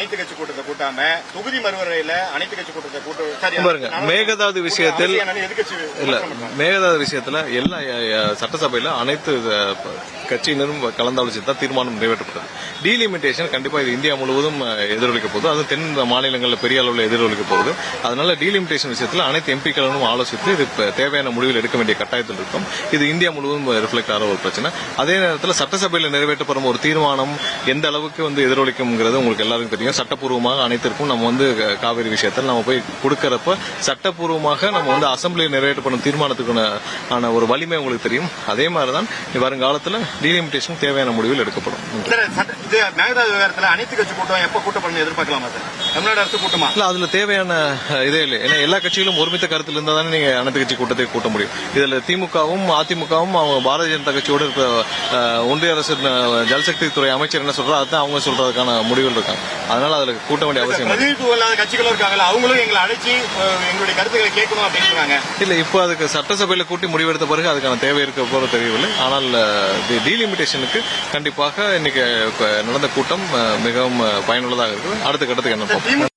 அனைத்து கட்சி கூட்டத்தை கூட்டாம தொகுதி மறுவரையில அனைத்து கட்சி கூட்டத்தை கூட்ட பாருங்க. மேகதாது விஷயத்தில் இல்ல, மேகதாது விஷயத்துல எல்லா சட்டசபையில அனைத்து கட்சியினரும் கலந்தாலோசித்து தான் தீர்மானம் நிறைவேற்றப்பட்டது. டீலிமிட்டேஷன் கண்டிப்பா இது இந்தியா முழுவதும் எதிரொலிக்க போகுது. அது தென் மாநிலங்களில் பெரிய அளவில் எதிரொலிக்க போகுது. அதனால டீலிமிட்டேஷன் விஷயத்தில் அனைத்து எம்பிக்களும் ஆலோசித்து இது தேவையான முடிவில் எடுக்க வேண்டிய கட்டாயத்தில் இருக்கும். இது இந்தியா முழுவதும் ரிஃப்ளெக்ட் ஆகிற ஒரு பிரச்சனை. அதே நேரத்தில் சட்டசபையில் நிறைவேற்றப்படும் ஒரு தீர்மானம் எந்த அளவுக்கு எதிரொலிக்கும்ங்கிறது உங்களுக்கு எல்லாருக்கும் தெரியும். சட்டப்பூர்வமாக அனைத்திற்கும் நம்ம காவிரி விஷயத்தில் நம்ம போய் கொடுக்கறப்ப சட்டப்பூர்வமாக நம்ம அசம்பிளியில் நிறைவேற்றப்படும் தீர்மானத்துக்கான ஒரு வலிமை உங்களுக்கு தெரியும். அதே மாதிரிதான் வருங்காலத்தில் டீலிமிட்டேஷன் தேவையான முடிவில் எடுக்கப்படும். மேகதாது விவகாரத்தில் அனைத்து கட்சி கூட்டம் எப்ப கூட்டப்படும் எதிர்பார்க்கலாமா சார்? தமிழ்நாடு அரசு கூட்டமா? இல்ல, அதுல தேவையான இதே இல்லை. ஏன்னா எல்லா கட்சிகளும் ஒருமித்த கருத்தில் இருந்தா தானே நீங்க அனைத்து கட்சி கூட்டத்தை கூட்ட முடியும். இதுல திமுகவும் அதிமுகவும் அவங்க பாரதிய ஜனதா கட்சியோட ஒன்றிய அரசு ஜல்சக்தி துறை அமைச்சர் என்ன சொல்றா அதுதான் அவங்க சொல்றதுக்கான முடிவுகள் இருக்காங்க. அதனால அதுல கூட்ட வேண்டிய அவசியம் இல்லாத கட்சிகளும் இருக்காங்க. அவங்களும் எங்களை அழைச்சி எங்களுடைய கருத்துக்களை கேட்கணும் அப்படின்னு சொன்னாங்க. இல்ல, இப்போ அதுக்கு சட்டசபையில கூட்டி முடிவெடுத்த பிறகு அதுக்கான தேவை இருக்க போற தெரியவில்லை. ஆனால் டீலிமிட்டேஷனுக்கு கண்டிப்பாக இன்னைக்கு நடந்த கூட்டம் மிகவும் பயனுள்ளதாக இருக்குது. அடுத்த கட்டத்துக்கு என்ன